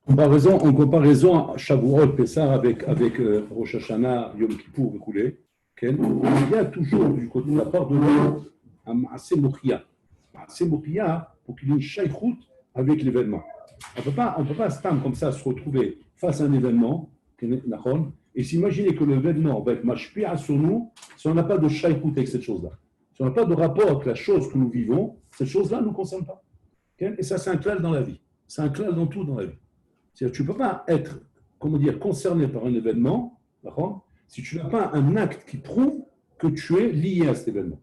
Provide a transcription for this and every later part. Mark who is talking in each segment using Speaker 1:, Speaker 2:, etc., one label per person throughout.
Speaker 1: En comparaison, Shavuot, Pessah avec Rosh Hashanah, Yom Kippour, écoulé, il y a toujours du côté de la part de Dieu un Maaseh Mokhia. Maaseh Mokhia, pour qu'il y ait une shaykhout avec l'événement. On peut pas stam comme ça se retrouver face à un événement et s'imaginer que l'événement va être mashpia sur nous si on n'a pas de shaykhout avec cette chose-là. Si on n'a pas de rapport avec la chose que nous vivons, cette chose-là ne nous concerne pas. Et ça, c'est un clal dans la vie. C'est un clal dans tout dans la vie. C'est-à-dire que tu ne peux pas être, comment dire, concerné par un événement, d'accord, si tu n'as pas un acte qui prouve que tu es lié à cet événement.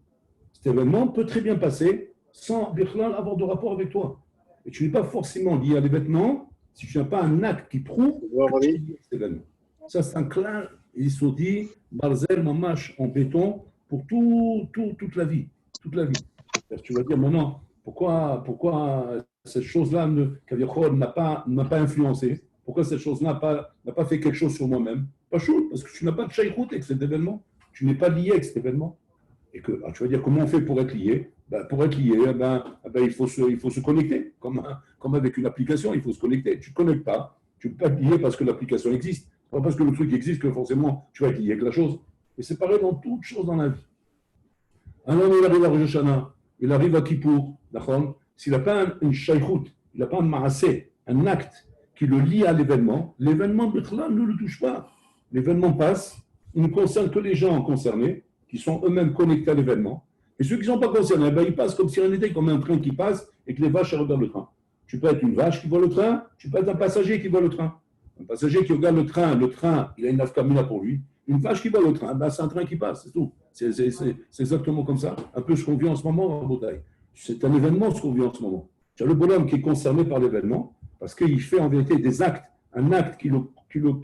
Speaker 1: Cet événement peut très bien passer sans avoir de rapport avec toi. Et tu n'es pas forcément lié à l'événement si tu n'as pas un acte qui prouve que tu es lié à cet événement. Ça, c'est un clair, il se dit, Barzel, Mamash, en béton, pour toute la vie. Toute la vie. Tu vas dire maintenant, pourquoi cette chose-là n'a pas influencé? Pourquoi cette chose-là n'a pas fait quelque chose sur moi-même? Pas chaud, parce que tu n'as pas de shaykhout avec cet événement. Tu n'es pas lié avec cet événement. Et que, tu vas dire, comment on fait pour être lié? Pour être lié, il faut se connecter. Comme avec une application, il faut se connecter. Tu ne te connectes pas. Tu ne peux pas être lié parce que l'application existe. Pas parce que le truc existe que forcément tu vas être lié avec la chose. Et c'est pareil dans toute chose dans la vie. Un homme, il arrive à Rosh Hashanah, il arrive à Kippour, d'accord? S'il n'a pas une shaykhout, il n'a pas un maasé, un acte qui le lie à l'événement, l'événement ne le touche pas. L'événement passe, il ne concerne que les gens concernés, qui sont eux-mêmes connectés à l'événement. Et ceux qui ne sont pas concernés, ils passent comme si on était comme un train qui passe et que les vaches regardent le train. Tu peux être une vache qui voit le train, tu peux être un passager qui voit le train. Un passager qui regarde le train, il a une nafkamina pour lui. Une vache qui voit le train, c'est un train qui passe, c'est tout. C'est exactement comme ça. Un peu ce qu'on vit en ce moment en Bretagne. C'est un événement ce qu'on vit en ce moment. Tu as le bonhomme qui est concerné par l'événement parce qu'il fait en vérité des actes, un acte qui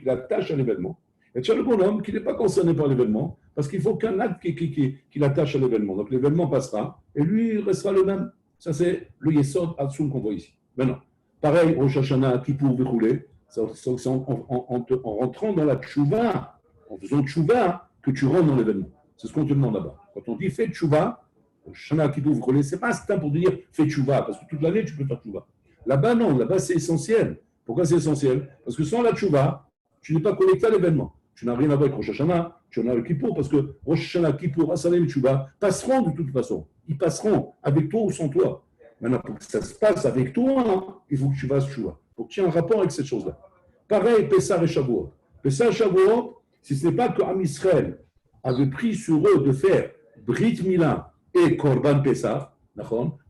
Speaker 1: l'attache à l'événement. Et tu as le bonhomme qui n'est pas concerné par l'événement parce qu'il faut qu'un acte qui l'attache à l'événement. Donc l'événement passera et lui il restera le même. Ça c'est le Yesod Hatsum qu'on voit ici. Maintenant, pareil, Rosh Hashanah, Kippour, Béchoulé, en rentrant dans la tchouva, en faisant tchouva, que tu rentres dans l'événement. C'est ce qu'on te demande là-bas. Quand on dit fais tchouva, Shana Kippour, vous connaissez, c'est pas un temps pour te dire fais tchouva, parce que toute l'année tu peux faire tchouva. Là-bas, non, là-bas c'est essentiel. Pourquoi c'est essentiel? Parce que sans la tchouva, tu n'es pas connecté à l'événement. Tu n'as rien à voir avec Rosh Hashanah, tu en as avec Kippour, parce que Rosh Hashanah, Kippour, Asalem et Tchouva passeront de toute façon. Ils passeront avec toi ou sans toi. Maintenant, pour que ça se passe avec toi, il faut que tu fasses tchouva. Pour que tu aies un rapport avec cette chose-là. Pareil, Pessah et Shavuot. Pessah et Shavuot, si ce n'est pas que Am Israël avait pris sur eux de faire Brit Mila et Korban Pessah,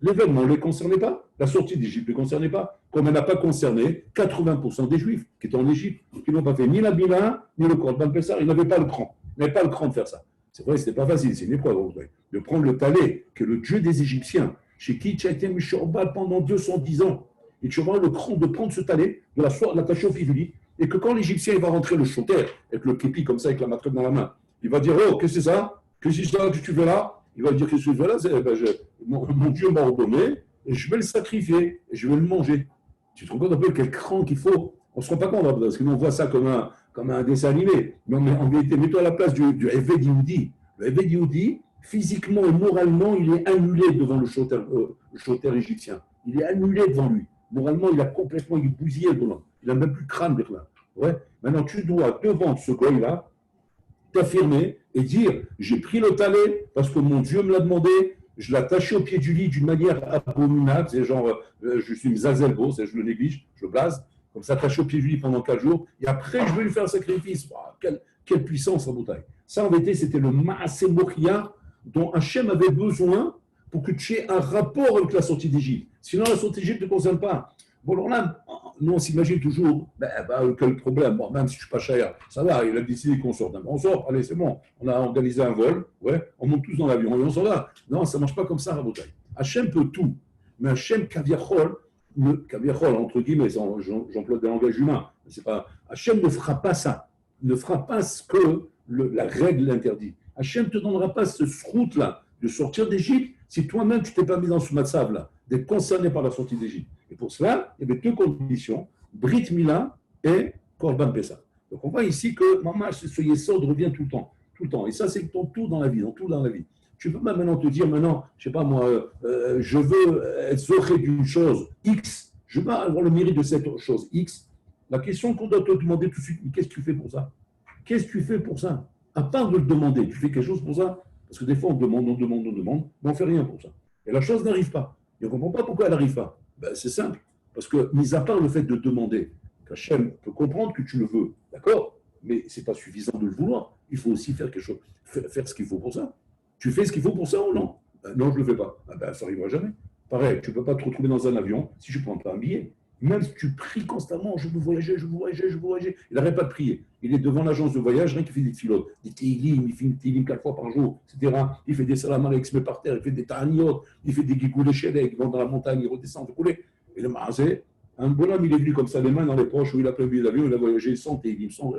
Speaker 1: l'événement ne les concernait pas. La sortie d'Égypte ne les concernait pas. Comme elle n'a pas concerné 80% des Juifs qui étaient en Égypte, qui n'ont pas fait ni la Mila, ni le Korban Pessah. Ils n'avaient pas le cran. Ils n'avaient pas le cran de faire ça. C'est vrai, ce n'était pas facile, c'est une épreuve. De prendre le Talé, qui est le dieu des Égyptiens, chez qui tu as été Mishorba pendant 210 ans. Et tu auras le cran de prendre ce Talé, de l'attacher au pied du lit, et que quand l'Égyptien va rentrer le choter, avec le képi comme ça, avec la matraque dans la main, il va dire oh, qu'est-ce que c'est ça? Qu'est-ce que c'est ça que tu fais là? Il va dire qu'est-ce que je fais là? Mon Dieu m'a ordonné, et je vais le sacrifier, et je vais le manger. Tu te rends compte un peu quel cran qu'il faut? On ne se rend pas compte, parce que nous on voit ça comme un dessin animé. Mais en vérité, mets-toi à la place du Eved Yehudi. Le Eved Yehudi, physiquement et moralement, il est annulé devant le choter égyptien. Il est annulé devant lui. Moralement, il est bousillé le bonhomme. Il n'a même plus de crâne, là. Ouais. Maintenant, tu dois, devant ce goy-là, t'affirmer et dire j'ai pris le talé parce que mon Dieu me l'a demandé, je l'ai attaché au pied du lit d'une manière abominable, c'est genre je suis mzazelbo, c'est je le néglige, je le blase, comme ça attaché au pied du lit pendant 4 jours, et après je vais lui faire un sacrifice. Wow, quelle puissance la bouteille. Ça en vérité c'était le Maaseh Mokhia dont Hachem avait besoin pour que tu aies un rapport avec la sortie d'Égypte. Sinon la sortie d'Égypte ne te concerne pas. Bon, alors là, nous, on s'imagine toujours, quel problème, bon, même si je ne suis pas cher, ça va, il a décidé qu'on sorte. On sort, allez, c'est bon, on a organisé un vol, ouais, on monte tous dans l'avion et on s'en va. Non, ça ne marche pas comme ça, Rabotai. Hachem peut tout, mais Hachem, Kaviachol, entre guillemets, j'emploie des langages humains, c'est pas, Hachem ne fera pas ça, ne fera pas ce que la règle l'interdit. Hachem ne te donnera pas ce route-là de sortir d'Égypte si toi-même tu ne t'es pas mis dans ce matzav-là, d'être concerné par la sortie d'Égypte. Et pour cela, il y avait 2 conditions, Brit Mila et Korban Pessah. Donc on voit ici que ce Yesod revient tout le temps. Tout le temps. Et ça, c'est tout dans la vie, dans tout dans la vie. Tu peux pas maintenant te dire, maintenant, je ne sais pas moi, je veux être zoché d'une chose X, je veux avoir le mérite de cette chose X, La question qu'on doit te demander tout de suite, qu'est-ce que tu fais pour ça? Qu'est-ce que tu fais pour ça? À part de le demander, tu fais quelque chose pour ça? Parce que des fois, on demande, mais on ne fait rien pour ça. Et la chose n'arrive pas. Et on ne comprend pas pourquoi elle n'arrive pas. Ben, c'est simple. Parce que, mis à part le fait de demander, qu'Hachem peut comprendre que tu le veux, d'accord? Mais ce n'est pas suffisant de le vouloir. Il faut aussi faire quelque chose, faire ce qu'il faut pour ça. Tu fais ce qu'il faut pour ça ou non? Ben, non, je ne le fais pas. Ben, ça n'arrivera jamais. Pareil, tu ne peux pas te retrouver dans un avion si tu ne prends pas un billet. Même si tu pries constamment, je veux voyager, je veux voyager, je veux voyager. Il n'arrête pas de prier. Il est devant l'agence de voyage, rien qu'il fait des filotes, des télim, il fait des télim 4 fois par jour, etc. Il fait des salam il se met par terre, il fait des ta'aniot, il fait des gigoulés chédek, il va dans la montagne, il redescend, et le maasé, un bonhomme, il est venu comme ça, les mains dans les poches, où il a pris le billet d'avion, il a voyagé sans télim, sans.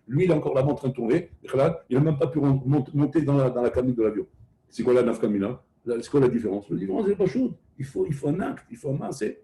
Speaker 1: Lui, il a encore la main en train de tourner, il n'a même pas pu monter dans la cabine de l'avion. C'est quoi la nafkamina? C'est quoi la différence? La différence, c'est pas chaude. Il faut un acte, il faut un maasé.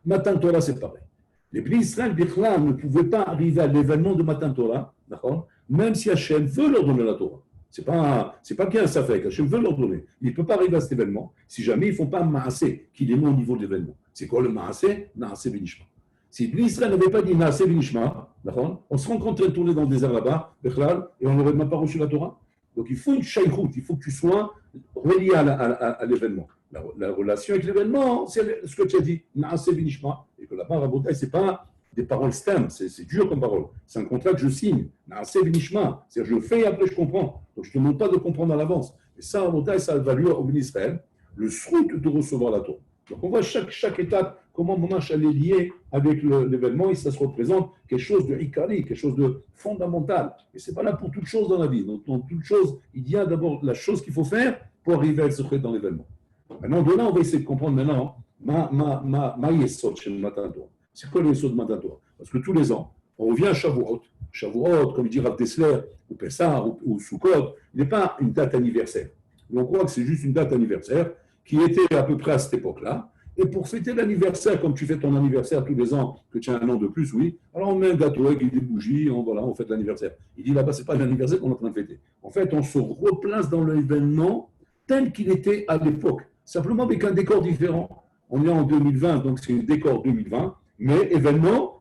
Speaker 1: Matan Torah, c'est pareil. Les Bnei Israël Bichla ne pouvaient pas arriver à l'événement de Matan Torah, d'accord, même si Hachem veut leur donner la Torah. C'est pas qu'il y a un safek, Hachem veut leur donner. Il ne peut pas arriver à cet événement si jamais ils ne font pas un maasé qui les met au niveau de l'événement. C'est quoi le maasé? Naasé Benishma. Si Bnei Israël n'avait pas dit Naasé Benishma, d'accord, on se rencontrait tourner dans le désert là-bas, Bichlal, et on n'aurait même pas reçu la Torah. Donc il faut une shaykhout, il faut que tu sois relié à l'événement. La relation avec l'événement, c'est ce que tu as dit, Naasé Benishma, et que là-bas, Rabotai, ce n'est pas des paroles stem, c'est dur comme parole. C'est un contrat que je signe, Naasé Benishma, c'est-à-dire je fais et après je comprends. Donc je ne te demande pas de comprendre à l'avance. Et ça, Rabotai, ça a valu au Bnei Israël, le srout de recevoir la Torah. Donc on voit chaque étape, comment Monash elle est liée avec l'événement, et ça se représente quelque chose de ikari, quelque chose de fondamental. Et ce n'est pas là pour toute chose dans la vie. Donc dans toute chose, il y a d'abord la chose qu'il faut faire pour arriver à se créer dans l'événement. Maintenant, de là, on va essayer de comprendre maintenant ma yesod chez le Matan Torah. C'est quoi le yesod de Matan Torah? Parce que tous les ans, on revient à Shavuot. Shavuot, comme dit Rav Dessler, ou Pessah, ou Sukkot, il n'est pas une date anniversaire. Mais on croit que c'est juste une date anniversaire qui était à peu près à cette époque-là. Et pour fêter l'anniversaire, comme tu fais ton anniversaire tous les ans, que tu as un an de plus, oui, alors on met un gâteau avec des bougies, on fête l'anniversaire. Il dit là-bas, ce n'est pas l'anniversaire qu'on est en train de fêter. En fait, on se replace dans l'événement tel qu'il était à l'époque, simplement avec un décor différent. On est en 2020, donc c'est un décor 2020, mais événement,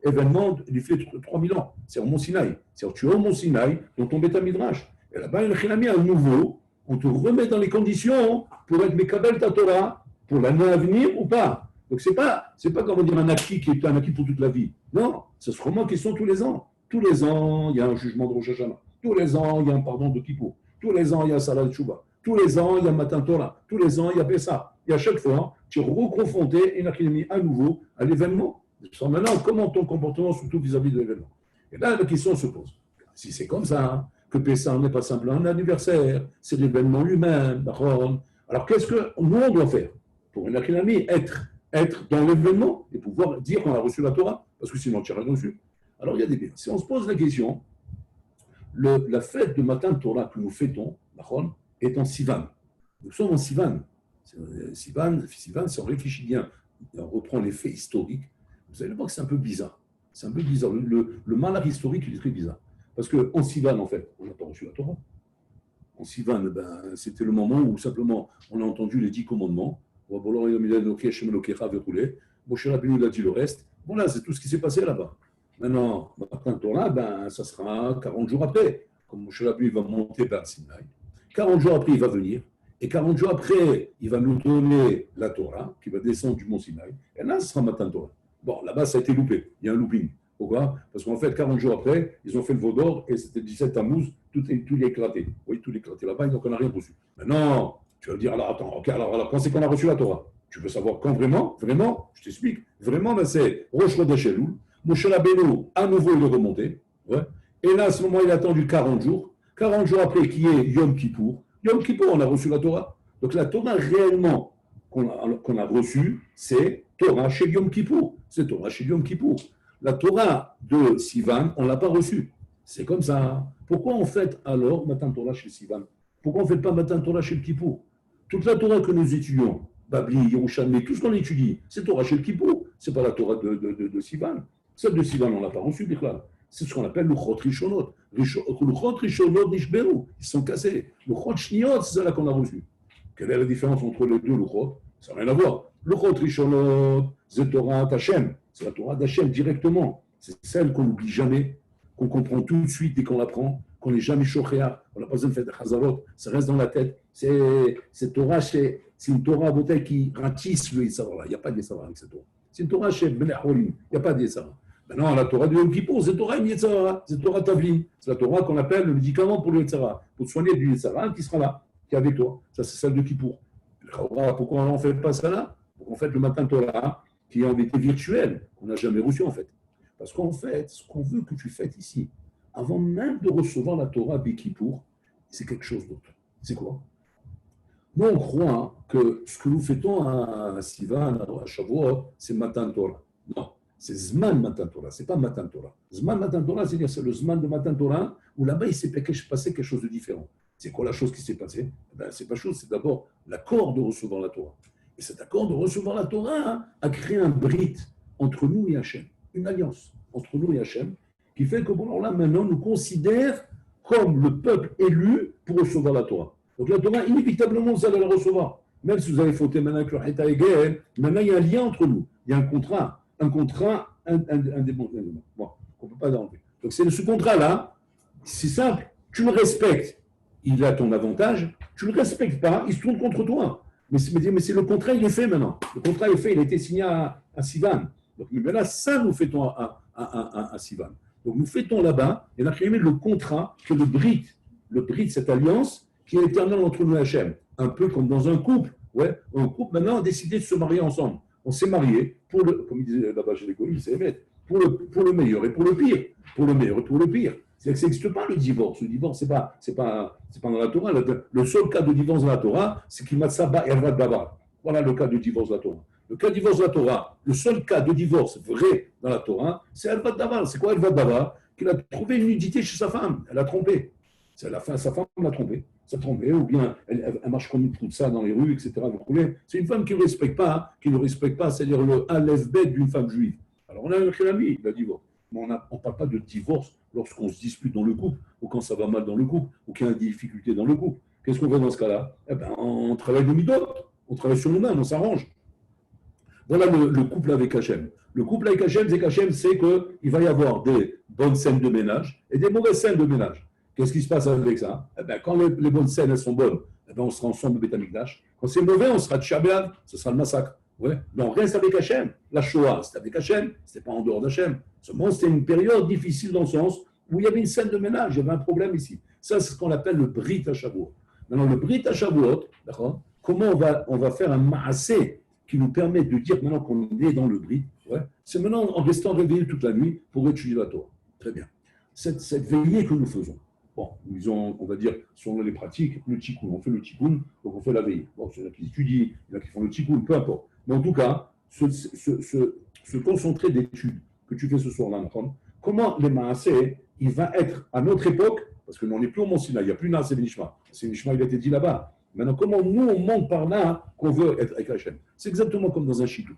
Speaker 1: il fait 3000 ans. C'est au Mont Sinaï. C'est-à-dire tu es au Mont Sinaï, dans ton Beth Midrash. Et là-bas, il y a un nouveau, on te remet dans les conditions pour être Mekabel ta Torah, pour l'année à venir ou pas. Donc c'est pas comment dire un acquis qui est un acquis pour toute la vie. Non, c'est vraiment une question tous les ans. Tous les ans, il y a un jugement de Rosh Hashanah. Tous les ans, il y a un pardon de Kippour. Tous les ans, il y a Salat Tshuva. Tous les ans, il y a Matan Torah. Tous les ans, il y a Pessah. Et à chaque fois, tu es reconfronté à nouveau à l'événement. Maintenant, comment ton comportement, surtout vis-à-vis de l'événement? Et là, la question se pose. Si c'est comme ça, que Pessah n'est pas simplement un anniversaire, c'est l'événement lui-même, d'accord? Alors, qu'est-ce que nous, on doit faire pour une Akhinami, être dans l'événement et pouvoir dire qu'on a reçu la Torah? Parce que sinon, tu n'as rien reçu. Alors, il y a des biens. Si on se pose la question, la fête de Matan Torah que nous fêtons, d'accord, est en Sivan. Nous sommes en Sivan. Sivan, si on réfléchit bien, on reprend les faits historiques, vous allez voir que c'est un peu bizarre. C'est un peu bizarre. Le malheur historique, il est très bizarre. Parce qu'en Sivan, en fait, on n'a pas reçu la Torah. En Sivan, c'était le moment où simplement on a entendu les 10 commandements. Moshe Rabbeinu a dit le reste. Voilà, c'est tout ce qui s'est passé là-bas. Maintenant, Matan Torah, ça sera 40 jours après. Comme Moshe Rabbeinu va monter vers Sinaï. 40 jours après, il va venir. Et 40 jours après, il va nous donner la Torah, qui va descendre du mont Sinaï. Et là, ce sera Matan Torah. Bon, là-bas, ça a été loupé. Il y a un looping. Pourquoi? Parce qu'en fait, 40 jours après, ils ont fait le veau d'or et c'était 17 Tammuz, tout est éclaté. Oui, tout est éclaté là-bas, donc on n'a rien reçu. Maintenant, tu vas dire, alors attends, ok, alors quand c'est qu'on a reçu la Torah? Tu veux savoir quand vraiment? Vraiment? Je t'explique. Vraiment, c'est Rosh Chodesh Elul. Moshe Rabbeinu, à nouveau, il est remonté. Ouais. Et là, à ce moment, il a attendu 40 jours. 40 jours après, qui est Yom Kippour. Yom Kippour, on a reçu la Torah. Donc la Torah réellement qu'on a reçue, c'est Torah chez Yom Kippour. C'est Torah chez Yom Kippour. La Torah de Sivan, on ne l'a pas reçue. C'est comme ça. Pourquoi on fait alors Matan Torah chez Sivan? Pourquoi on ne fait pas Matan Torah chez le Kippour? Toute la Torah que nous étudions, Babli, Yerushalmi, tout ce qu'on étudie, c'est Torah chez le Kippour. Ce n'est pas la Torah de Sivan. Celle de Sivan, on ne l'a pas reçue, Bichlal. C'est ce qu'on appelle le Chot Rishonot. Le Chot Rishonot Nishberu. Ils sont cassés. Le Chot Shniot, c'est celle-là qu'on a reçue. Quelle est la différence entre les deux, le Chot? Ça n'a rien à voir. Le Chot Rishonot, c'est Torah d'Hachem. C'est la Torah d'Hachem directement. C'est celle qu'on n'oublie jamais, qu'on comprend tout de suite dès qu'on l'apprend, qu'on n'est jamais chochéa, on n'a pas besoin de faire des chazarot, ça reste dans la tête. Cette Torah, c'est une Torah qui ratisse le Yitzhara. Il n'y a pas de Yitzhara avec cette Torah. C'est une Torah chez Ben Aholim, il n'y a pas de Yitzhara. Maintenant, la Torah de Yom Kippour, c'est Torah Yitzhara, c'est Torah Tavlin. C'est la Torah qu'on appelle le médicament pour le Yitzhara, pour te soigner du Yitzhara qui sera là, qui est avec toi. Ça, c'est celle de Kippour. Pourquoi on n'en fait pas ça là? Pour qu'en fait, le matin Torah, qui est en vérité virtuel, qu'on n'a jamais reçu en fait. Parce qu'en fait, ce qu'on veut que tu fasses ici, avant même de recevoir la Torah Kippour, c'est quelque chose d'autre. C'est quoi? Nous, on croit que ce que nous fêtons à Sivan, à Shavuot, c'est Matan Torah. Non, c'est Zman Matan Torah, c'est pas Matan Torah. Zman Matan Torah, c'est-à-dire c'est le Zman de Matan Torah, où là-bas, il s'est passé quelque chose de différent. C'est quoi la chose qui s'est passée? C'est pas chose, c'est d'abord l'accord de recevoir la Torah. Et cet accord de recevoir la Torah a créé un brit entre nous et Hachem, une alliance entre nous et Hachem, qui fait que bon, là, maintenant, nous considère comme le peuple élu pour recevoir la Torah. Donc la Torah, inévitablement, vous allez la recevoir. Même si vous avez fauté maintenant avec le Heta Egel, maintenant, il y a un lien entre nous. Il y a un contrat indémontrable. Bon, on ne peut pas l'enlever. Donc c'est ce contrat-là, c'est simple, tu le respectes, il a ton avantage, tu ne le respectes pas, il se tourne contre toi. Mais c'est le contrat, il est fait maintenant. Le contrat est fait, il a été signé à Sivan. Donc là, ça, nous fêtons à Sivan. Donc nous fêtons là-bas, et on a créé le contrat, que le brit, cette alliance, qui est éternelle entre nous et Hachem. Un peu comme dans un couple. Ouais, un couple maintenant a décidé de se marier ensemble. On s'est marié pour comme il disait là-bas chez les Goïms, c'est vrai, pour le meilleur et pour le pire. Pour le meilleur et pour le pire. C'est que ça n'existe pas le divorce. Le divorce, c'est pas dans la Torah. Le seul cas de divorce dans la Torah, c'est qu'il m'a saba et davar. Voilà le cas de divorce de la Torah. Le cas de divorce de la Torah, le seul cas de divorce vrai dans la Torah, c'est Elvad Davar. C'est quoi Elvad Davar? Qu'il a trouvé une nudité chez sa femme. Elle a trompé. C'est à la fin, sa femme l'a trompé. Ça trompé, ou bien elle marche comme une toute ça dans les rues, etc. Vous comprenez? C'est une femme qui ne respecte pas, c'est-à-dire le Aleph-Bet d'une femme juive. Alors on a un ami, il a divorce. Mais on ne parle pas de divorce lorsqu'on se dispute dans le couple, ou quand ça va mal dans le couple, ou qu'il y a une difficulté dans le couple. Qu'est-ce qu'on fait dans ce cas-là? Eh bien, on travaille de midot, on travaille sur nous-mêmes, on s'arrange. Voilà le couple avec Hachem. Le couple avec Hachem, c'est qu'Hachem sait qu'il va y avoir des bonnes scènes de ménage et des mauvaises scènes de ménage. Qu'est-ce qui se passe avec ça? Eh bien, quand les bonnes scènes elles sont bonnes, eh bien, on sera ensemble au Beth Amikdash. Quand c'est mauvais, on sera de Shabbat, ce sera le massacre. Ouais. Mais on reste avec Hachem. La Shoah, c'était avec Hachem, ce n'était pas en dehors d'Hachem. Seulement, c'était une période difficile dans le sens où il y avait une scène de ménage, il y avait un problème ici. Ça, c'est ce qu'on appelle le Brit à Shavuot. Maintenant, le Brit à Shavuot, d'accord, comment on va faire un maassé qui nous permet de dire maintenant qu'on est dans le Brit, ouais, c'est maintenant en restant réveillé toute la nuit pour étudier la Torah. Très bien. Cette veillée que nous faisons, bon, disons, on va dire, selon les pratiques, le tikkun, on fait le tikkun, donc on fait la veillée. Bon, il y en a qui étudient, il y en a qui font le tikkun, peu importe. Mais en tout cas, se concentrer d'études que tu fais ce soir-là, comment les maassés, il va être à notre époque, parce que nous, on n'est plus au Mont Sinaï, il n'y a plus Naasé Benishma. C'est Benishma, il a été dit là-bas. Maintenant, comment nous, on monte par là qu'on veut être avec Hachem? C'est exactement comme dans un shidour.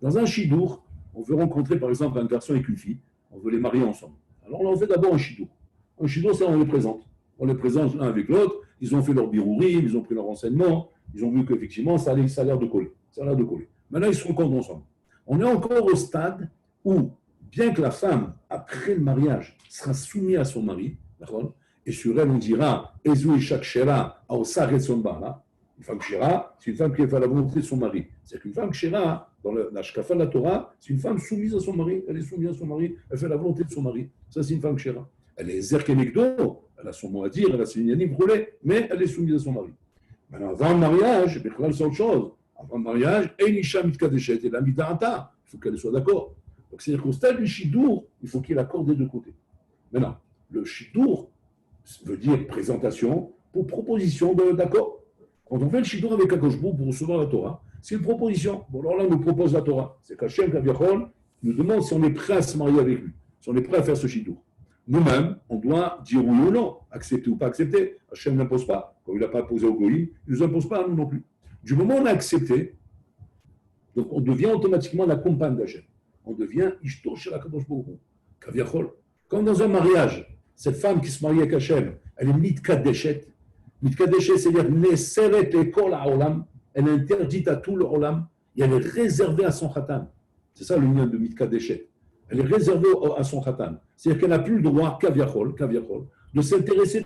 Speaker 1: Dans un shidour, on veut rencontrer, par exemple, un garçon avec une fille, on veut les marier ensemble. Alors là, on fait d'abord un shidour. Un shidour, c'est on les présente. On les présente l'un avec l'autre, ils ont fait leur birourim, ils ont pris leur renseignement, ils ont vu qu'effectivement, ça a l'air de coller. Ça a l'air de coller. Maintenant, ils se rencontrent ensemble. On est encore au stade où, bien que la femme, après le mariage, sera soumise à son mari, d'accord, et sur elle, on dira Ezou et Shakshera, Aosar et Sonbara. Une femme Shera, c'est une femme qui a fait la volonté de son mari. C'est qu'une femme Shera, dans la Shkafa de la Torah, c'est une femme soumise à son mari. Elle est soumise à son mari, elle fait la volonté de son mari. Ça, c'est une femme Shera. Elle est Zerkenekdo, elle a son mot à dire, elle a ses yanim brûlés, mais elle est soumise à son mari. Maintenant, avant le mariage, c'est autre chose. Avant le mariage, Einisha Mitkadeshet et la Midata, il faut qu'elle soit d'accord. Donc, c'est-à-dire qu'au stade du Shidour, il faut qu'il accorde des deux côtés. Maintenant, le Shidour veut dire présentation pour proposition d'accord. Quand on fait le Shidour avec Akoshbou pour recevoir la Torah, c'est une proposition. Bon, alors là, on nous propose la Torah. C'est qu'Hachem Kaviachol nous demande si on est prêt à se marier avec lui, si on est prêt à faire ce Shidour. Nous-mêmes, on doit dire oui ou non, accepter ou pas accepter. Hachem n'impose pas. Comme il n'a pas posé au Goïm, il ne nous impose pas à nous non plus. Du moment où on a accepté, donc on devient automatiquement la compagne d'Hachem. On devient Ishto chez la Kadosh Baruch Hu, Kaviachol. Comme dans un mariage, cette femme qui se marie avec Hachem, elle est Mitkadeshet. Mitkadeshet, c'est-à-dire Neseret Ekol HaOlam. Elle est interdite à tout le Olam et elle est réservée à son Khatam. C'est ça le lien de Mitkadeshet. elle est réservée à son khatan. C'est-à-dire qu'elle n'a plus le droit, kaviachol, de s'intéresser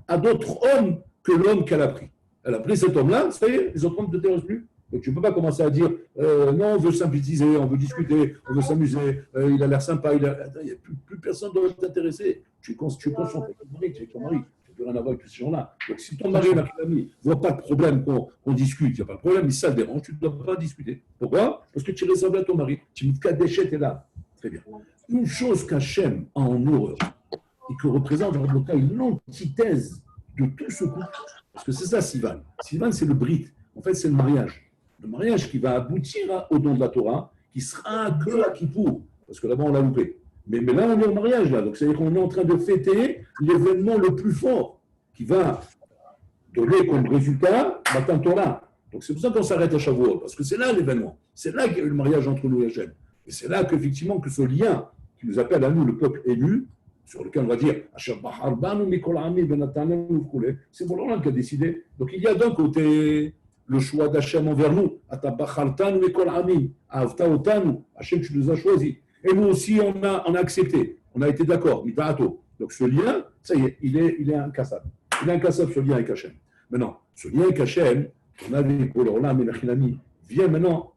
Speaker 1: à d'autres hommes que l'homme qu'elle a pris. Elle a pris cet homme-là, ça y est, les autres hommes ne t'intéressent plus. Donc tu ne peux pas commencer à dire non, on veut sympathiser, on veut discuter, on veut s'amuser, il a l'air sympa, il n'y a plus personne ne doit t'intéresser. Tu es conscient avec ton mari, tu es avec ton mari, tu ne peux rien avoir avec tous ces gens-là. Donc si ton mari et la famille ne voient pas de problème qu'on discute, il n'y a pas de problème, mais ça le dérange, tu ne dois pas discuter. Pourquoi? Parce que tu ressembles à ton mari, tu me dis qu'à déchet, tu es là. Très bien. Une chose qu'Hachem a en horreur et que représente en tout cas une antithèse de tout ce couple, parce que c'est ça Sivan. Sivan, c'est le brit. En fait, c'est le mariage. Le mariage qui va aboutir au don de la Torah, qui sera que à Kippour, parce que là-bas, on l'a loupé. Mais là, on est au mariage, là. Donc, c'est-à-dire qu'on est en train de fêter l'événement le plus fort qui va donner comme résultat Matan Torah. Donc, c'est pour ça qu'on s'arrête à Shavuot, parce que c'est là l'événement. C'est là qu'il y a eu le mariage entre nous et Hachem. Et c'est là qu'effectivement, que ce lien qui nous appelle à nous, le peuple élu, sur lequel on va dire c'est Borolam qui a décidé. Donc, il y a d'un côté le choix d'Hachem envers nous. Hachem, tu nous as choisis. Et nous aussi, on a accepté. On a été d'accord. Donc ce lien, ça y est, il est incassable. Il est incassable ce lien avec Hachem. Maintenant, ce lien avec Hachem, on a vu pour l'Olam et l'Achinami, vient maintenant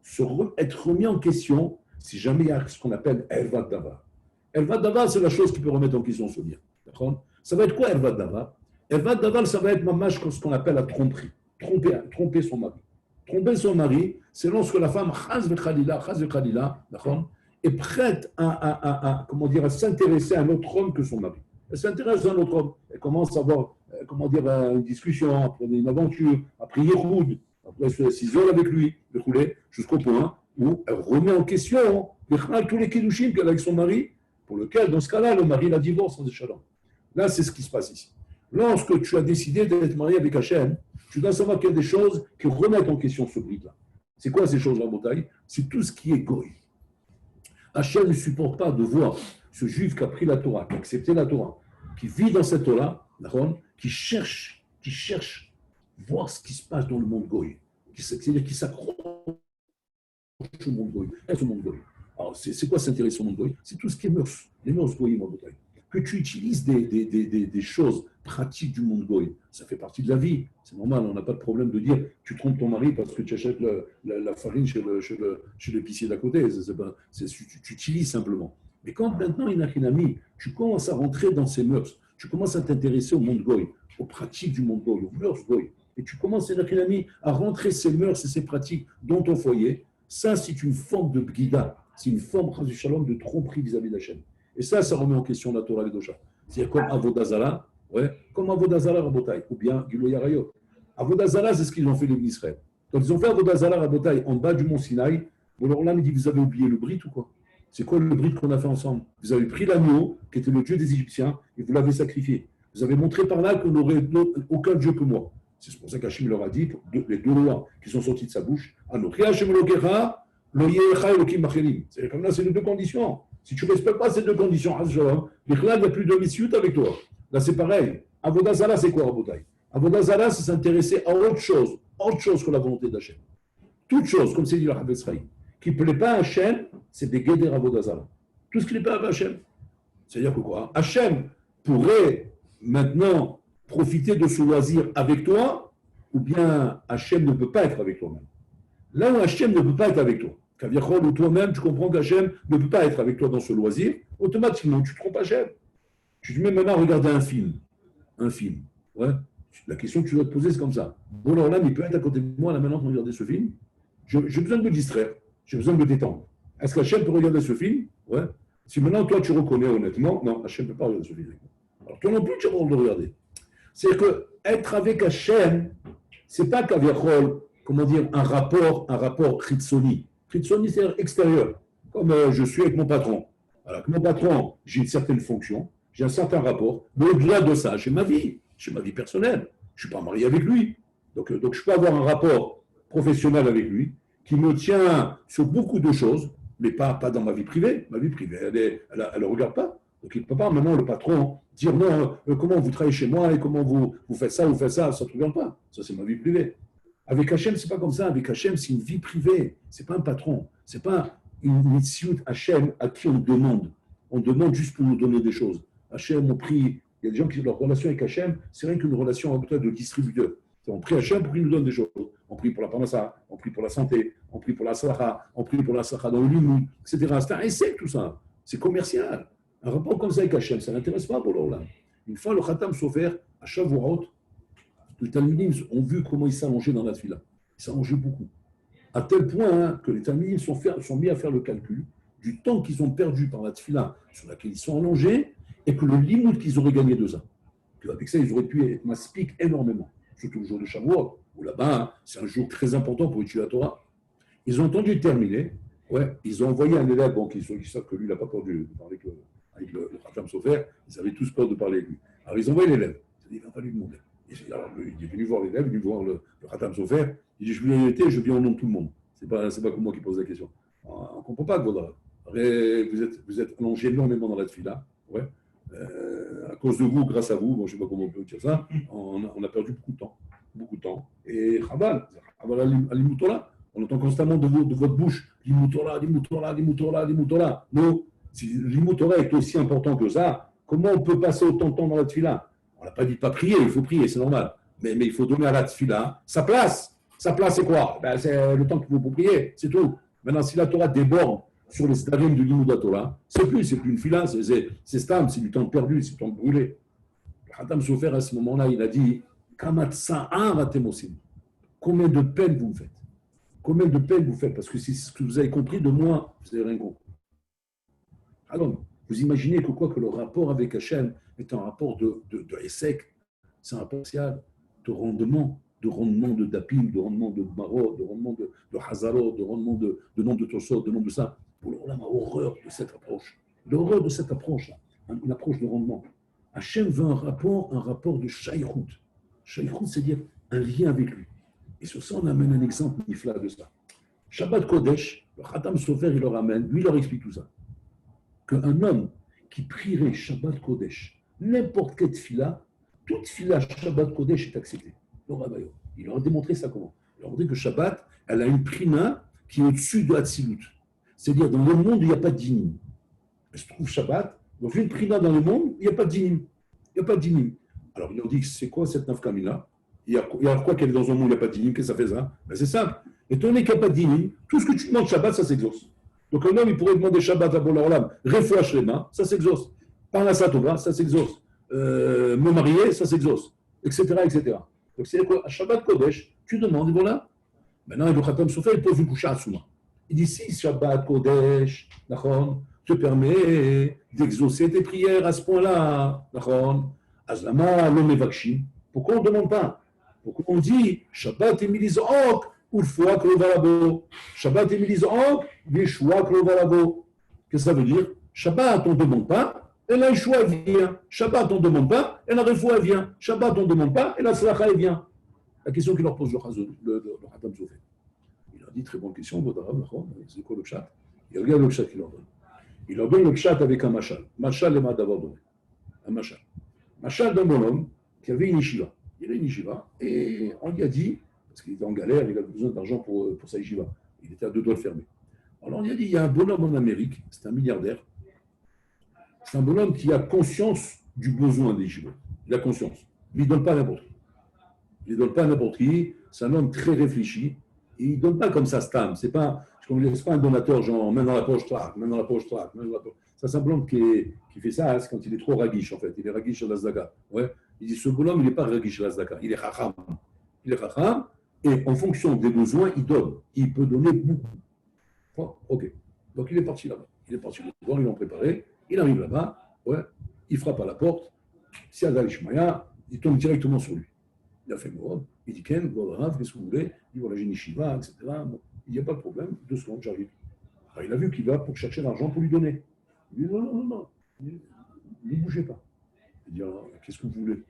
Speaker 1: être remis en question si jamais il y a ce qu'on appelle Ervat Davar. Ervat Davar, c'est la chose qui peut remettre en question ce lien. D'accord? Ça va être quoi Ervat Davar? Ervat Davar, ça va être mamash ce qu'on appelle la tromperie. Tromper son mari. Tromper son mari, c'est lorsque la femme, chaz v'chalila, d'accord, est prête à s'intéresser à un autre homme que son mari. Elle s'intéresse à un autre homme. Elle commence à avoir, une discussion, après une aventure, après Yehoud, après elle s'isole avec lui, jusqu'au point où elle remet en question tous les kiddushim qu'elle a avec son mari, pour lequel, dans ce cas-là, le mari la divorce en déchalant. Là, c'est ce qui se passe ici. Lorsque tu as décidé d'être marié avec Hachem, tu dois savoir qu'il y a des choses qui remettent en question ce bride-là. C'est quoi ces choses-là, Botaï? C'est tout ce qui est goy. Hachem ne supporte pas de voir ce juif qui a pris la Torah, qui a accepté la Torah, qui vit dans cette Torah, qui cherche voir ce qui se passe dans le monde goy, c'est-à-dire qui s'accroche au monde goy. Alors, c'est quoi s'intéresser au monde goy? C'est tout ce qui est mœurs, les mœurs goy, Botaï. Que tu utilises des choses pratiques du monde goy, ça fait partie de la vie. C'est normal, on n'a pas de problème de dire tu trompes ton mari parce que tu achètes la farine chez l'épicier d'à côté. Tu utilises simplement. Mais quand maintenant, Inachinami, tu commences à rentrer dans ces mœurs, tu commences à t'intéresser au monde goy, aux pratiques du monde goy, aux mœurs goy, et tu commences, Inachinami, à rentrer ces mœurs et ces pratiques dans ton foyer, ça, c'est une forme de bguida, c'est une forme, shalom, de tromperie vis-à-vis d'Hachem. Et ça remet en question la Torah Kedosha. C'est-à-dire comme Avodazara, comme Avodazara Rabotai, ou bien Giloy Arayot. Avodazara, c'est ce qu'ils ont fait les Israël. Quand ils ont fait Avodazara Rabotai en bas du mont Sinaï, alors là, il dit, vous avez oublié le brit ou quoi? C'est quoi le brit qu'on a fait ensemble? Vous avez pris l'agneau, qui était le dieu des Égyptiens, et vous l'avez sacrifié. Vous avez montré par là qu'on n'aurait aucun dieu que moi. C'est pour ça qu'Hachem leur a dit, les deux lois qui sont sorties de sa bouche, Anochi Hachem Elokecha, Lo Yerecha Elokim Acherim. C'est comme là, c'est les deux conditions. Si tu ne respectes pas ces deux conditions, il n'y a plus de mitzvot avec toi. Là, c'est pareil. Avodazara, c'est quoi, Rabotai? Avodazara, c'est s'intéresser à autre chose que la volonté d'Hachem. Toute chose, comme c'est dit le Rav Israël, qui ne plaît pas à Hachem, c'est des guéders Avodazara. Tout ce qui ne plaît pas à Hachem. C'est-à-dire que quoi? Hachem pourrait maintenant profiter de ce loisir avec toi, ou bien Hachem ne peut pas être avec toi-même. Là où Hachem ne peut pas être avec toi, Kaviachol, ou toi-même, tu comprends qu'Hachem ne peut pas être avec toi dans ce loisir, automatiquement, tu te trompes Hachem. Tu te mets maintenant à regarder un film. Ouais. La question que tu dois te poser, c'est comme ça. Bon, alors là, il peut être à côté de moi, là, maintenant, pour regarder ce film. J'ai besoin de me distraire. J'ai besoin de me détendre. Est-ce qu'Hachem peut regarder ce film? Ouais. Si maintenant, toi, tu reconnais honnêtement, non, Hachem ne peut pas regarder ce film. Alors, toi non plus, tu as le droit de regarder. C'est que être avec Hachem, c'est pas Kaviachol, un rapport Chitsoni. Chitsoni, c'est extérieur. Comme je suis avec mon patron. Alors, avec mon patron, j'ai une certaine fonction, j'ai un certain rapport, mais au-delà de ça, j'ai ma vie personnelle. Je ne suis pas marié avec lui. Donc, je peux avoir un rapport professionnel avec lui qui me tient sur beaucoup de choses, mais pas dans ma vie privée. Ma vie privée, elle ne regarde pas. Donc, il ne peut pas, maintenant, le patron, dire non, comment vous travaillez chez moi et comment vous faites ça, ça ne te regarde pas. Ça, c'est ma vie privée. Avec Hachem, ce n'est pas comme ça. Avec Hachem, c'est une vie privée. Ce n'est pas un patron. Ce n'est pas une mitzvot Hachem à qui on demande. On demande juste pour nous donner des choses. Hachem, on prie. Il y a des gens qui, leur relation avec Hachem, c'est rien qu'une relation de distributeur. On prie Hachem pour qu'il nous donne des choses. On prie pour la parnassa, on prie pour la santé, on prie pour la salaha, on prie pour la salaha dans le limou, etc. C'est un essai tout ça. C'est commercial. Un rapport comme ça avec Hachem, ça n'intéresse pas pour l'Olam. Une fois le Khatam Sofer, à Shavuot, les Talmudim ont vu comment ils s'allongeaient dans la tefila. Ils s'allongeaient beaucoup. À tel point que les Talmudim sont mis à faire le calcul du temps qu'ils ont perdu par la tefila sur laquelle ils sont allongés et que le limoud qu'ils auraient gagné de ça. Avec ça, ils auraient pu être maspiques énormément. Surtout le jour de Shavuot, où là-bas, c'est un jour très important pour étudier la Torah. Ils ont entendu terminer. Ouais, ils ont envoyé un élève, bon, qui savent que lui, il n'a pas peur de parler avec le Khatam Sofer. Ils avaient tous peur de parler avec lui. Alors, ils ont envoyé l'élève. Ils ont dit, il ne va pas lui demander. Alors, il est venu voir l'élève, il est venu voir le Khatam Sofer. Il dit, je viens inviter, je viens au nom de tout le monde. Ce n'est pas comme moi qui pose la question. On ne comprend pas, Godra. Vous êtes allongé énormément dans la tefila. Ouais. À cause de vous, grâce à vous, bon, je ne sais pas comment on peut dire ça, on a perdu beaucoup de temps. Beaucoup de temps. Et Chabal Alimutola, on entend constamment de votre bouche Limutola, Limutola, Limutola, Limutola. Non, si Limutola est aussi important que ça, comment on peut passer autant de temps dans la tefila? On n'a pas dit de pas prier, il faut prier, c'est normal. Mais il faut donner à la tefila sa place. Sa place, c'est quoi? Ben, c'est le temps qu'il faut pour prier, c'est tout. Maintenant, si la Torah déborde sur les stadiums de Limouda Torah, c'est plus une fila, c'est stam, c'est du temps perdu, c'est du temps brûlé. Le Khatam Sofer, à ce moment-là, il a dit combien de peine vous me faites? Combien de peine vous faites? Parce que c'est ce que vous avez compris de moi, vous n'avez rien compris. Alors, vous imaginez que le rapport avec Hachem est un rapport de Essek, c'est un rapport social, de rendement de Dapim, de rendement de Marot, de rendement de Hazarot, de rendement de nombre de Tosot, de nombre de ça. Pour l'Olam a horreur de cette approche. L'horreur de cette approche, une approche de rendement. Hachem veut un rapport de Shaïchout. Shaïchout, c'est-à-dire un lien avec lui. Et sur ça, on amène un exemple nifla de ça. Shabbat Kodesh, le Khatam Sofer, il leur amène, lui, il leur explique tout ça. Qu'un homme qui prierait Shabbat Kodesh, n'importe quelle fila, toute fila Shabbat Kodesh est acceptée. Il leur a démontré ça comment? Il leur a dit que Shabbat, elle a une prima qui est au-dessus de Hatzilut. C'est-à-dire, dans le monde, il n'y a pas de dinim. Elle se trouve Shabbat, dans une prima dans le monde, il n'y a pas de dinim. Il n'y a pas de dinim. Alors, ils leur dit, c'est quoi cette nafkamina? Il y a quoi qu'elle est dans un monde où il n'y a pas de dinim? Qu'est-ce que ça fait ça? Ben, c'est simple. Étant donné qu'il n'y a pas de dinim, tout ce que tu demandes Shabbat, ça s'exauce. Donc, un homme, il pourrait demander Shabbat à Bola Olam, Refoua Shlema, ça s'exauce. Par la Satova, ça s'exauce. Me marier, ça s'exauce. Etc., etc. Donc, c'est quoi? À Shabbat Kodesh, tu demandes, et voilà. Maintenant, le Khatam Sofer, il pose une couche à Souma. Il dit, si Shabbat Kodesh, te permet d'exaucer tes prières à ce point-là, Azlama, l'homme Vakshim. Pourquoi on ne demande pas? Pourquoi on dit Shabbat Emilizok, Ulfoua Klovalabo. Shabbat Emilizok, Yeshua Klovalabo. Qu'est-ce que ça veut dire? Shabbat, on ne demande pas, et la Yeshua vient. Shabbat, on ne demande pas, et la Refoua vient. Shabbat, on ne demande pas, et la Slacha vient. La question qu'il leur pose le Khatam Sofer. Il leur dit, très bonne question, c'est quoi le pshat? Il regarde le pshat qu'il leur donne. Il leur donne le pshat avec un machal. Machal est d'abord donné. Un machal. Machal d'un bonhomme qui avait une yeshiva. Il a une yeshiva et on lui a dit, parce qu'il était en galère, il avait besoin d'argent pour sa yeshiva. Il était à 2 doigts de fermer. Alors on lui a dit, il y a un bonhomme en Amérique, c'est un milliardaire. C'est un bonhomme qui a conscience du besoin des yeshivas. Il a conscience. Mais il ne donne pas à n'importe qui. Il ne donne pas à n'importe qui. C'est un homme très réfléchi. Et il ne donne pas comme ça, Stam. C'est pas un donateur, genre, main dans la poche, trac, main dans la poche, trac, main dans la poche. Ça, c'est un bonhomme qui fait ça, c'est quand il est trop raguiche, en fait. Il est raguiche à la Zdaka. Ouais. Il dit, ce bonhomme, il n'est pas raguiche à la Zdaka. Il est chacham. Il est chacham. Et en fonction des besoins, il donne. Il peut donner beaucoup. Bon, ok. Donc, il est parti là-bas. Il est parti là-bas. Ils l'ont préparé. Il arrive là-bas. Ouais. Il frappe à la porte. Si Adal Ishmaïa, il tombe directement sur lui. Il a fait mort. Il dit, Ken, qu'est-ce que vous voulez? Il dit, voilà, j'ai une yeshiva, etc. Bon, il n'y a pas de problème. 2 secondes, j'arrive. Alors, il a vu qu'il va pour chercher l'argent pour lui donner. Il dit, non. Ne bougez pas. Il dit, alors, qu'est-ce que vous voulez?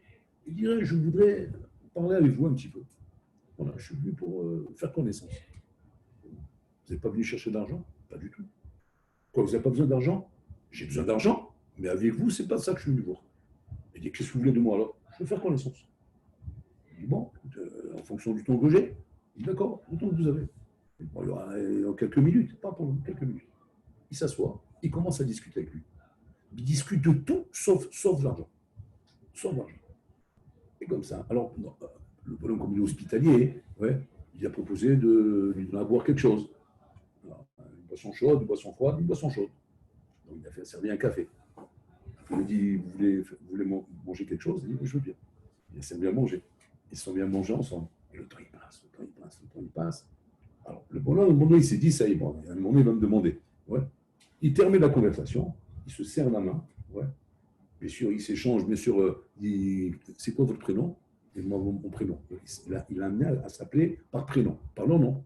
Speaker 1: Il dit, je voudrais parler avec vous un petit peu. Voilà, je suis venu pour faire connaissance. Vous n'êtes pas venu chercher d'argent? Pas du tout. Quoi, vous n'avez pas besoin d'argent? J'ai besoin d'argent, mais avec vous, ce n'est pas ça que je suis venu voir. Il dit, qu'est-ce que vous voulez de moi alors? Je veux faire connaissance. Il dit, bon, en fonction du temps que j'ai. Il dit, d'accord, le temps que vous avez. Bon, il y aura quelques minutes, pas pendant quelques minutes. il s'assoit, il commence à discuter avec lui. Il discute de tout sauf l'argent. Sauf l'argent. Et comme ça. Alors, non, le bonhomme, comme il est hospitalier, ouais, il a proposé de lui donner à boire quelque chose. Alors, une boisson chaude, une boisson froide, une boisson chaude. Donc, il a fait servir un café. Il lui dit, vous voulez manger quelque chose? Il dit, oui, je veux bien. Il a servi à manger. Ils se sont bien mangés ensemble. Et le temps, il passe, le temps, il passe, le temps, il passe. Alors, le bonhomme, il s'est dit, ça y est, bon, à un moment, il va me demander. Ouais. Il termine la conversation, il se serre la main. Ouais. Bien sûr, il s'échange, bien sûr, c'est quoi votre prénom? Et moi, mon prénom. Il a amené à s'appeler par prénom, par leur nom.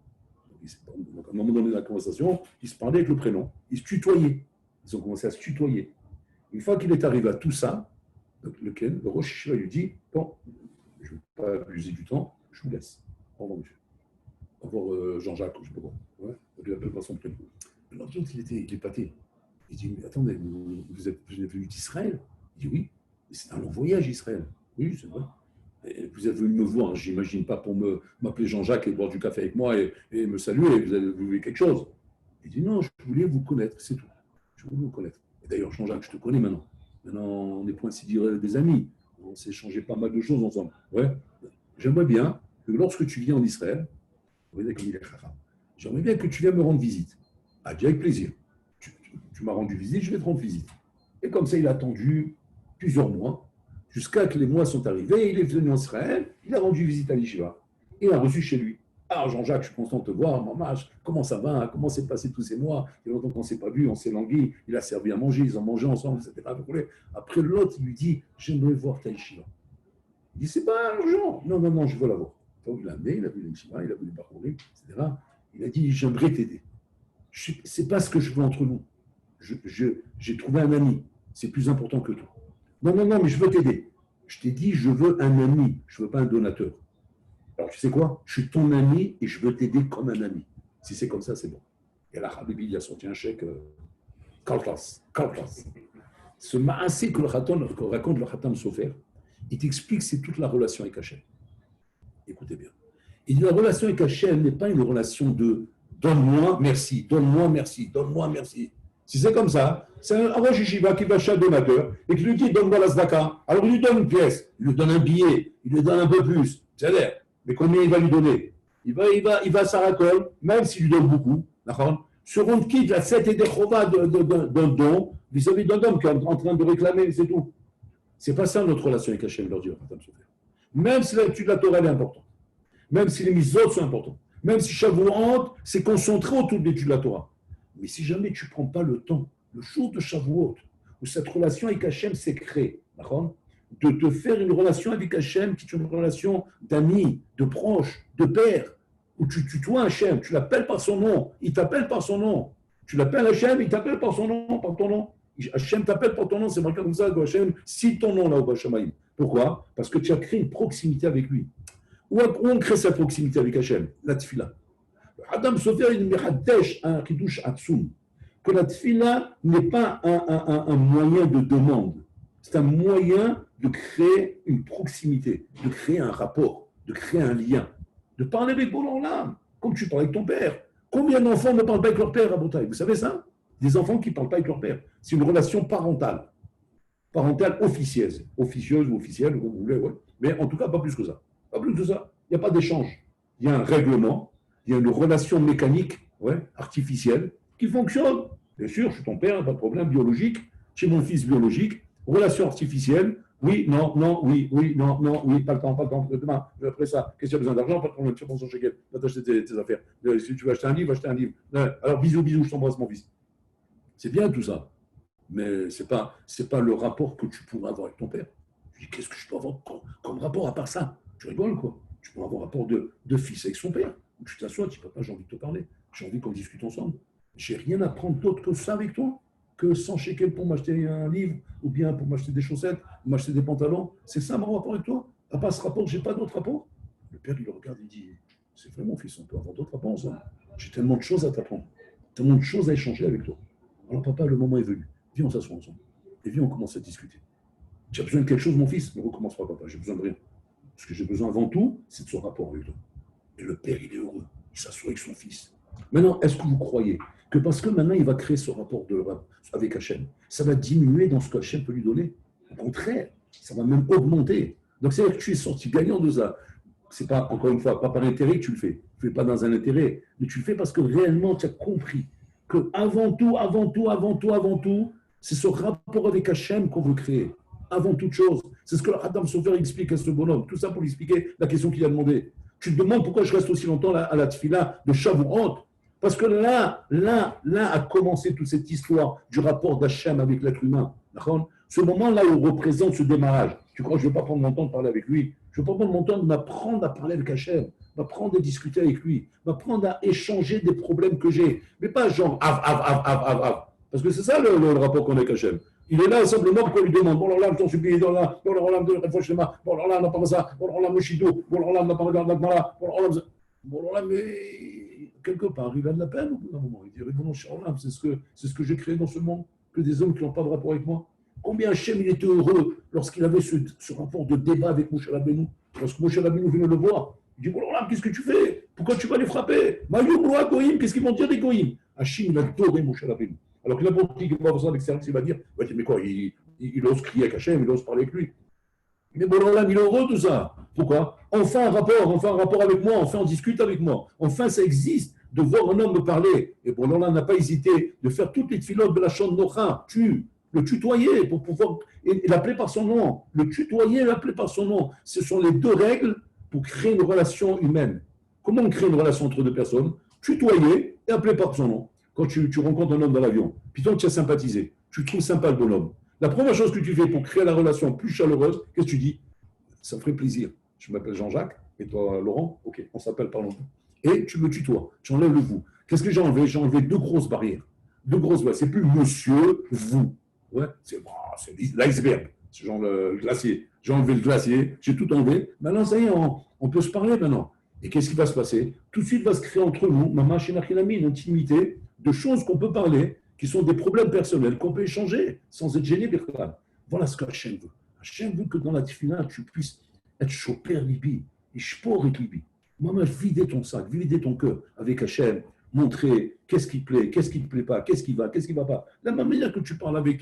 Speaker 1: Donc, à un moment donné de la conversation, ils se parlaient avec le prénom. Ils se tutoyaient. Ils ont commencé à se tutoyer. Une fois qu'il est arrivé à tout ça, le Rosh Hashanah lui dit, bon, je ne vais pas abuser du temps, je vous laisse. Au revoir, monsieur. Au revoir, Jean-Jacques, je ne sais pas quoi. Ouais, il appelle pas son prénom. L'autre, il est épaté. Il dit, mais attendez, vous êtes venu d'Israël? Il dit, oui, c'est un long voyage, Israël. Oui, c'est vrai. Et vous êtes venu me voir, j'imagine pas pour m'appeler Jean-Jacques et boire du café avec moi et me saluer, vous voulez quelque chose. Il dit, non, je voulais vous connaître, c'est tout. Je voulais vous connaître. Et d'ailleurs, Jean-Jacques, je te connais maintenant. Maintenant, on est pour ainsi dire des amis. On s'est échangé pas mal de choses ensemble. Ouais. J'aimerais bien que lorsque tu viens en Israël, vous voyez comme il est khacham, j'aimerais bien que tu viennes me rendre visite. Ah, dit avec plaisir. Tu m'as rendu visite, je vais te rendre visite. Et comme ça, il a attendu plusieurs mois, jusqu'à que les mois sont arrivés. Il est venu en Israël, il a rendu visite à l'Yeshiva. Il a reçu chez lui. Ah, Jean-Jacques, je suis content de te voir, maman, comment ça va? Comment s'est passé tous ces mois? Il y a longtemps qu'on ne s'est pas vu, on s'est langui, il a servi à manger, ils ont mangé ensemble, etc. Après, l'autre, il lui dit, j'aimerais voir ta Yeshiva. Il dit, c'est pas urgent. Non, non, non, je veux la voir. Donc, il l'a amené, il a vu la Yeshiva, il a vu les parcours, etc. Il a dit, j'aimerais t'aider. C'est pas ce que je veux entre nous. J'ai trouvé un ami. C'est plus important que tout. Non, non, non, mais je veux t'aider. Je t'ai dit, je veux un ami. Je ne veux pas un donateur. Alors, tu sais quoi? Je suis ton ami et je veux t'aider comme un ami. Si c'est comme ça, c'est bon. Et là, Habibi, il a sorti un chèque. Kaltas. Ce ma'asé que raconte le Khatam Sofer, il t'explique que c'est toute la relation avec Hachem. Écoutez bien. Il dit, la relation avec Hachem n'est pas une relation de donne-moi, merci, donne-moi, merci, donne-moi, merci. Si c'est comme ça, c'est un Rosh Yeshiva qui va chez un donateur et qui lui dit donne-moi la tzedaka. Alors il lui donne une pièce, il lui donne un billet, il lui donne un peu plus. C'est-à-dire, mais combien il va lui donner? Il va à sa racole, même s'il lui donne beaucoup, d'accord? Se rendre quitte la 7 et des chova d'un don vis-à-vis d'un homme qui est en train de réclamer, c'est tout. C'est pas ça notre relation avec Hachem, leur dire. Même si l'étude de la Torah est importante, même si les mitzvot sont importants, même si Shavuot, c'est concentré autour de l'étude de la Torah. Mais si jamais tu ne prends pas le temps, le jour de Shavuot, où cette relation avec Hachem s'est créée, de te faire une relation avec Hachem qui est une relation d'ami, de proche, de père, où tu tutoies Hachem, tu l'appelles par son nom, il t'appelle par son nom. Tu l'appelles Hachem, il t'appelle par son nom, par ton nom. Hachem t'appelle par ton nom, c'est marqué comme ça, Hachem cite ton nom là au Bashamaïm. Pourquoi? Parce que tu as créé une proximité avec lui. Où on crée sa proximité avec Hachem? La tfila. Adam Sofer, il miradesh un kiddush atsum. Que la tfila n'est pas un moyen de demande. C'est un moyen de créer une proximité, de créer un rapport, de créer un lien, de parler avec Bolan l'âme, comme tu parles avec ton père. Combien d'enfants ne parlent pas avec leur père à Bretagne? Vous savez ça? Des enfants qui ne parlent pas avec leur père. C'est une relation parentale. Parentale officieuse ou officielle, comme vous voulez, ouais. Mais en tout cas, pas plus que ça. Pas plus que ça. Il n'y a pas d'échange. Il y a un règlement, il y a une relation mécanique, ouais, artificielle, qui fonctionne. Bien sûr, je suis ton père, pas de problème, biologique. Je suis mon fils biologique. Relation artificielle. Oui, non, non, oui, oui, non, non, oui, pas le temps, demain, après ça, qu'est-ce qu'il y a besoin d'argent? Pas de problème, tu prends son chèque, va t'acheter tes affaires. Si tu veux acheter un livre, acheter un livre. Alors, bisous, bisous, je t'embrasse, mon fils. C'est bien tout ça. Mais ce n'est pas le rapport que tu pourras avoir avec ton père. Je dis, qu'est-ce que je peux avoir comme rapport à part ça? Tu rigoles, quoi. Tu peux avoir un rapport de fils avec son père. Tu t'assois, tu dis, papa, j'ai envie de te parler. J'ai envie qu'on discute ensemble. J'ai rien à prendre d'autre que ça avec toi, que 100 shekels pour m'acheter un livre, ou bien pour m'acheter des chaussettes, ou m'acheter des pantalons. C'est ça mon rapport avec toi? À part ce rapport, je n'ai pas d'autre rapport. Le père, il le regarde, il dit, c'est vrai, mon fils, on peut avoir d'autres rapports ensemble. J'ai tellement de choses à t'apprendre, tellement de choses à échanger avec toi. Alors, papa, le moment est venu. Viens, on s'assoit ensemble. Et viens, on commence à discuter. Tu as besoin de quelque chose, mon fils? Ne recommence pas, papa. J'ai besoin de rien. Ce que j'ai besoin avant tout, c'est de son rapport avec toi. Et le père, il est heureux. Il s'assoit avec son fils. Maintenant, est-ce que vous croyez que parce que maintenant il va créer ce rapport avec Hachem, ça va diminuer dans ce que Hachem peut lui donner? Au contraire, ça va même augmenter. Donc c'est-à-dire que tu es sorti gagnant de ça. C'est pas, encore une fois, pas par intérêt que tu le fais. Tu ne le fais pas dans un intérêt, mais tu le fais parce que réellement tu as compris que avant tout, c'est ce rapport avec Hachem qu'on veut créer. Avant toute chose. C'est ce que Adam Sofer explique à ce bonhomme. Tout ça pour lui expliquer la question qu'il a demandé. Tu te demandes pourquoi je reste aussi longtemps à la tefila de Shavuot. Parce que là a commencé toute cette histoire du rapport d'Hachem avec l'être humain. D'accord? Ce moment-là où représente ce démarrage. Tu crois que je ne vais pas prendre mon temps de parler avec lui? Je ne vais pas prendre mon temps de m'apprendre à parler avec Hachem, m'apprendre à discuter avec lui, m'apprendre à échanger des problèmes que j'ai. Mais pas genre Parce que c'est ça le rapport qu'on a avec Hachem. Il est là simplement pour lui demander bon, alors là, je t'en supplie, bon, alors là, bon, alors là, on n'a pas ça, bon, alors là, Moshido, bon, alors là, on n'a pas regardé la Gemara, bon, alors là, mais quelque part, il a de la peine au bout d'un moment. Il dit bon, c'est ce que j'ai créé dans ce monde, que des hommes qui n'ont pas de rapport avec moi. Combien Hachem il était heureux lorsqu'il avait ce rapport de débat avec Moshe Rabbeinu. Lorsque Moshe Rabbeinu venait le voir, il dit bon, alors là, qu'est-ce que tu fais? Pourquoi tu vas les frapper? Qu'est-ce qu'ils vont dire les Goïm? Hachem, il a adoré Moshe Rabbeinu. Alors que n'importe qui va voir ça à l'extérieur, il va dire mais quoi, il ose crier avec Hachem, il ose parler avec lui. Mais bon, là, il est heureux de ça. Pourquoi? Enfin un rapport avec moi, enfin on discute avec moi. Enfin ça existe de voir un homme me parler. Et bon, là, on n'a pas hésité de faire toutes les filotes de la chambre Nocha, le tutoyer pour pouvoir l'appeler par son nom. Le tutoyer et l'appeler par son nom. Ce sont les deux règles pour créer une relation humaine. Comment on crée une relation entre deux personnes? Tutoyer et appeler par son nom. Quand tu rencontres un homme dans l'avion, puis toi tu as sympathisé, tu trouves sympa le bonhomme. La première chose que tu fais pour créer la relation plus chaleureuse, qu'est-ce que tu dis? Ça me ferait plaisir. Je m'appelle Jean-Jacques, et toi Laurent, ok, on s'appelle par longtemps. Et tu me tutoies, tu enlèves le vous. Qu'est-ce que j'ai enlevé? J'ai enlevé deux grosses barrières. C'est plus monsieur, vous. Ouais, c'est l'iceberg, c'est genre le glacier. J'ai enlevé le glacier, j'ai tout enlevé. Maintenant, ça y est, on peut se parler maintenant. Et qu'est-ce qui va se passer? Tout de suite va se créer entre nous, Mama Shenachilami, une intimité de choses qu'on peut parler, qui sont des problèmes personnels, qu'on peut échanger sans être gêné. Voilà ce que Hachem veut. Hachem veut que dans la tefila, tu puisses être choper libi, et shpor et libi. Maman, vider ton sac, vider ton cœur avec Hachem, montrer qu'est-ce qui plaît, qu'est-ce qui ne plaît pas, qu'est-ce qui va pas. La même manière que tu parles avec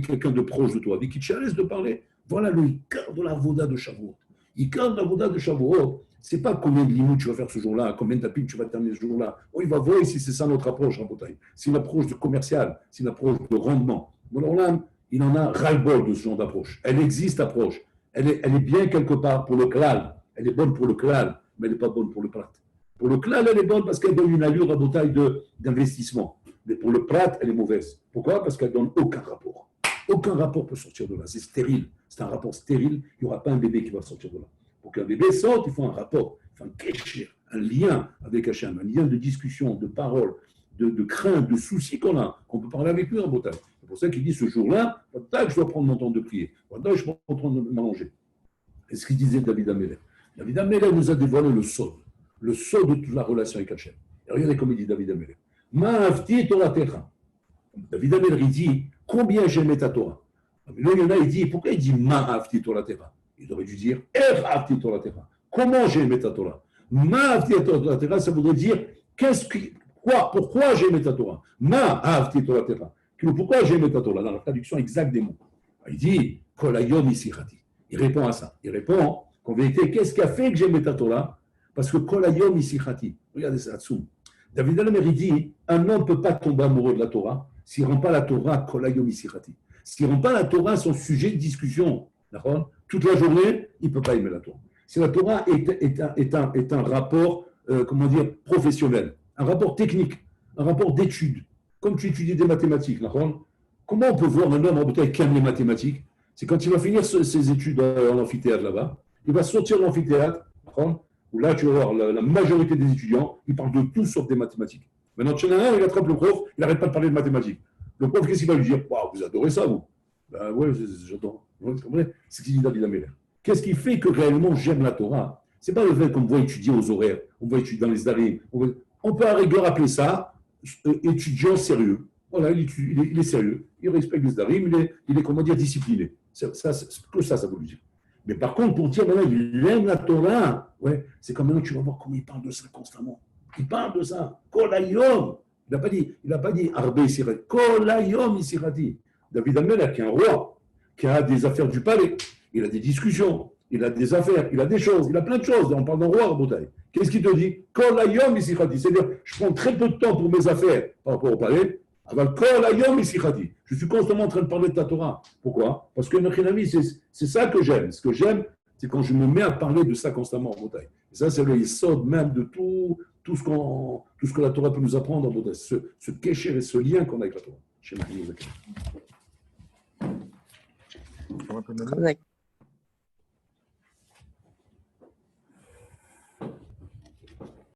Speaker 1: quelqu'un de proche de toi, avec qui tu es à l'aise de parler, voilà le cœur de la voda de Shavuot. Le cœur de la voda de Shavuot, c'est pas combien de limites tu vas faire ce jour-là, combien de tapis tu vas terminer ce jour-là. Oh, il va voir si c'est ça notre approche, Rabotai. C'est une approche commerciale, c'est une approche de rendement. Bon, alors là, il en a ras-le-bol de ce genre d'approche. Elle existe, approche. Elle est bien quelque part pour le klal. Elle est bonne pour le klal, mais elle n'est pas bonne pour le prat. Pour le klal, elle est bonne parce qu'elle donne une allure à taille d'investissement. Mais pour le prat, elle est mauvaise. Pourquoi? Parce qu'elle ne donne aucun rapport. Aucun rapport peut sortir de là. C'est stérile. C'est un rapport stérile. Il n'y aura pas un bébé qui va sortir de là. Pour qu'un bébé sorte, il faut un rapport, il faut un kéchir, un lien avec Hachem, un lien de discussion, de parole, de crainte, de soucis qu'on peut parler avec lui en Bretagne. C'est pour ça qu'il dit ce jour-là, je dois prendre mon temps de prier, je dois prendre mon temps de m'allonger. Et ce qu'il disait David Amelech. David Amelech nous a dévoilé le sod de toute la relation avec Hachem. Et regardez comme il dit David Amelech. Ma'avti Torah techa. David Amelech, il dit combien j'aimais ta Torah. Mais là, il y en a, il dit pourquoi il dit Ma'avti Torah techa? Il aurait dû dire comment j'ai aimé ta Torah. Ça voudrait dire pourquoi j'ai aimé ta Torah. Pourquoi j'ai aimé ta Torah? Dans la traduction exacte des mots. Il dit Kolayom Isirati. Il répond à ça. Il répond qu'en vérité, qu'est-ce qui a fait que j'ai aimé ta Torah? Parce que Kolayom Isirati. Regardez ça, Hatsum. David Alamer, il dit un homme ne peut pas tomber amoureux de la Torah s'il ne rend pas la Torah Kolayom Isirati. S'il ne rend pas la Torah son sujet de discussion. D'accord? Toute la journée, il ne peut pas aimer la Torah. Si la Torah est un rapport, professionnel, un rapport technique, un rapport d'étude, comme tu étudies des mathématiques, d'accord? Comment on peut voir un homme en bouteille qui aime les mathématiques? C'est quand il va finir ses études en amphithéâtre là-bas, il va sortir de l'amphithéâtre, où là tu vas voir la majorité des étudiants, ils parlent de tout sauf des mathématiques. Maintenant, tu en as un, il attrape le prof, il n'arrête pas de parler de mathématiques. Le prof, qu'est-ce qu'il va lui dire? Waouh, vous adorez ça, vous? Ben oui, j'adore. C'est ce qu'il dit David Amelech. Qu'est-ce qui fait que réellement j'aime la Torah? Ce n'est pas le fait qu'on me voit étudier aux horaires, on voit étudier dans les darim. On peut à rigueur appeler ça étudiant sérieux. Voilà, il est sérieux, il respecte les darim, il est discipliné. Que ça veut dire. Mais par contre, pour dire, maintenant, il aime la Torah, ouais, c'est comme maintenant, tu vas voir comment il parle de ça constamment. Il parle de ça. Kol hayom. Il n'a pas dit Arbe Sirati. Kol hayom Sirati. David Amelech, qui est un roi, qui a des affaires du palais, il a des discussions, il a des affaires, il a des choses, il a plein de choses. On parle d'un roi, Rabotai. Qu'est-ce qu'il te dit? Kol hayom Sirati. C'est-à-dire, je prends très peu de temps pour mes affaires par rapport au palais. Je suis constamment en train de parler de ta Torah. Pourquoi? Parce que notre ami, c'est ça que j'aime. Ce que j'aime, c'est quand je me mets à parler de ça constamment en Botaï. Et ça, c'est le yesod même de tout ce que la Torah peut nous apprendre en Botaï. Ce kécher et ce lien qu'on a avec la Torah. Chez Marie.